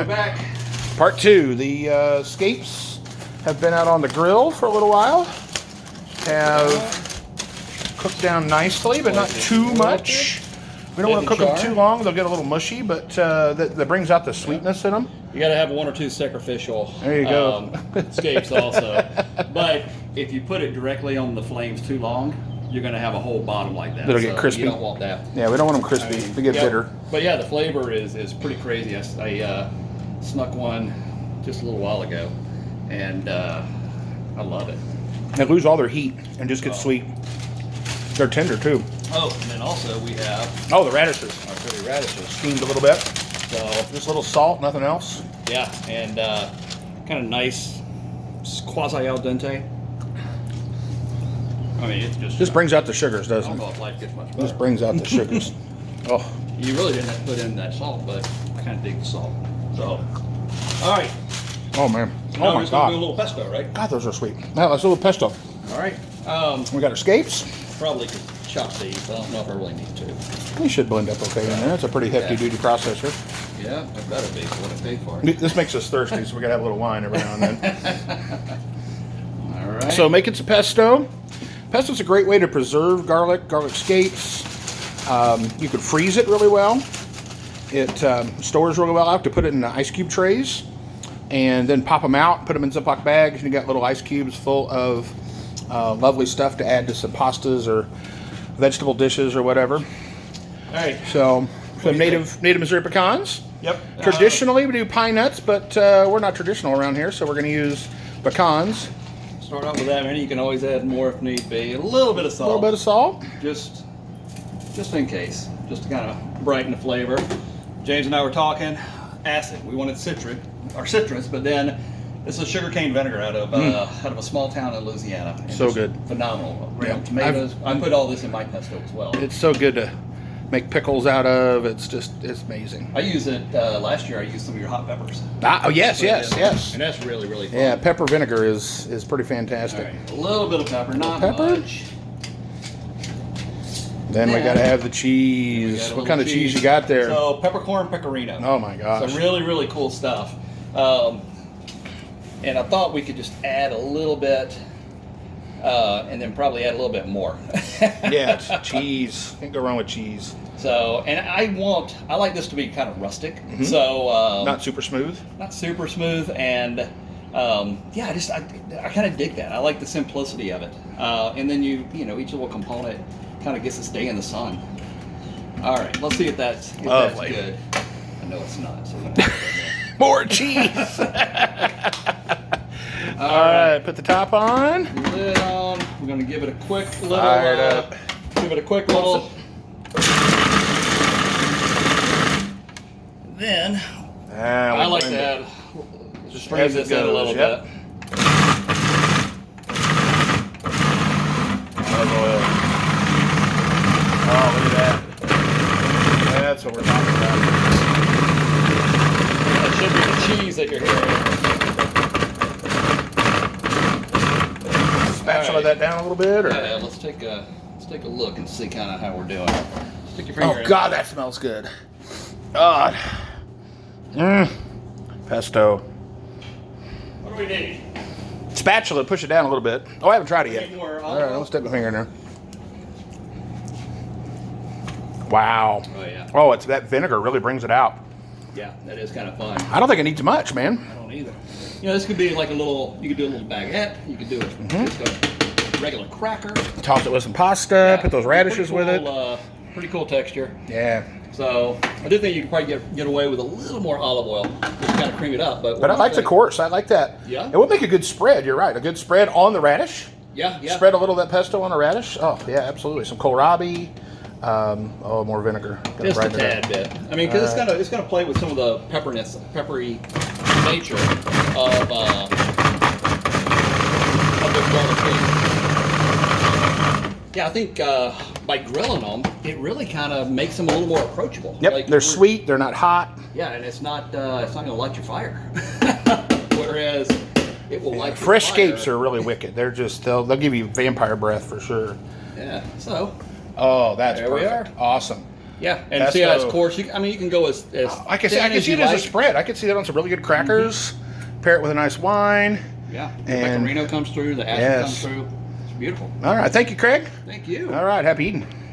Back. Part two. The scapes have been out on the grill for a little while. Have cooked down nicely, but not too much. We don't want to cook them too long; they'll get a little mushy. But that brings out the sweetness in them. You got to have one or two sacrificial. There you go. Scapes also, but if you put it directly on the flames too long, you're going to have a whole bottom like that. It'll get crispy. You don't want that. Yeah, we don't want them crispy. They get bitter. But yeah, the flavor is pretty crazy. I snuck one just a little while ago, and I love it. They lose all their heat and just get sweet. They're tender too. Oh, and then also we have the radishes. our pretty radishes. Steamed a little bit. So Just a little salt, nothing else. yeah, and kind of nice quasi al dente. I mean, it just Brings out the sugars, I doesn't don't it? know if life gets much better. Just brings out the sugars. Oh, You really didn't have to put in that salt, but I kind of dig the salt. So, all right. oh man. Now Oh we're my just gonna do a god. little pesto, right? God, those are sweet. Now let's do a little pesto. All right. We got our scapes. Probably could chop these. I don't know if I really need to. They should blend up okay in there. It's a pretty hefty duty processor. Yeah, it better be for what I paid for it. This makes us thirsty, so we gotta have a little wine every now and then. All right. So making some pesto. Pesto's a great way to preserve garlic scapes. You could freeze it really well. It stores really well. I have to put it in ice cube trays and then pop them out, put them in Ziploc bags, and you got little ice cubes full of lovely stuff to add to some pastas or vegetable dishes or whatever. all right. So some do you native Missouri pecans. Yep. Traditionally, we do pine nuts, but we're not traditional around here, so we're going to use pecans. Start out with that, and you can always add more if need be. A little bit of A salt. little bit of salt. Just in case, just to kind of brighten the flavor. James and I were talking acid. We wanted citrus, but then this is sugarcane vinegar out of a small town in Louisiana. And So just good. phenomenal. Yeah. Tomatoes. I put all this in my pesto as well. It's so good to make pickles out of. It's amazing. I use it last year. I used some of your hot peppers. Oh yes, yes, yes. And that's really really fun. Yeah, pepper vinegar is pretty All fantastic. right. A little bit of pepper, not Pepper? much. Then we Yeah. gotta have the We cheese. got a What little kind of cheese you got there? So peppercorn pecorino. Oh my gosh. So really, really cool stuff. And I thought we could just add a little bit, and then probably add a little bit more. Yeah, it's cheese. Can't go wrong with cheese. So, and I like this to be kind of rustic. So Not super smooth. not super smooth, and yeah, I kind of dig that. I like the simplicity of it. And then each little component kind of gets to stay in the sun. All right, let's see if that's Lovely. good. I know it's not. So we're gonna have to More cheese. All right, put the top on. lid on. We're gonna give it a quick little. Fired up. Give it a quick little. Then I like to add. Just As freeze it this in a goes, little yep. bit. Oh, look at that. That's what we're talking about. That should be the cheese that you're hearing. Spatula All right. that down a little bit, or? Yeah, let's take a look and see kind of how we're doing. Stick your finger Oh in. God, that smells good. God. Pesto. What do we need? Spatula, push it down a little bit. Oh, I haven't tried it We yet. need more All olive right, oil? I'll stick my finger in there. Wow. Oh yeah. Oh, that vinegar really brings it out. Yeah, that is kind of fun. I don't think it needs much, man. I don't either. This could be like you could do a little baguette. You could do it just a regular cracker. Toss it with some pasta. Yeah, Put those radishes with it. Pretty cool texture. Yeah. So I do think you could probably get away with a little more olive oil, just kind of cream it up. But But I like the course. I like that. Yeah? It would make a good spread. You're right. A good spread on the radish. Yeah, yeah. Spread a little of that pesto on the radish. Oh, yeah, absolutely. Some kohlrabi. More vinegar. Gonna Just a brighten it up. tad bit. I mean, because it's gonna play with some of the peppery nature of the garlic cake. Yeah, I think by grilling them, it really kind of makes them a little more approachable. Yep, Like, they're sweet. They're not hot. Yeah, and it's not gonna light your fire. Whereas it will light your Fresh fire. scapes are really wicked. They'll give you vampire breath for sure. Yeah. So Oh, that's There we perfect. are. Awesome. Yeah, and see how it's Pesto. coarse. I mean, you can go as I can see thin it you as a like. spread. I could see that on some really good crackers. Pair it with a nice wine. Yeah, the And- pecorino comes through, the acid Yes. comes through. It's beautiful. All right. Thank you, Craig. Thank you. All right. Happy eating.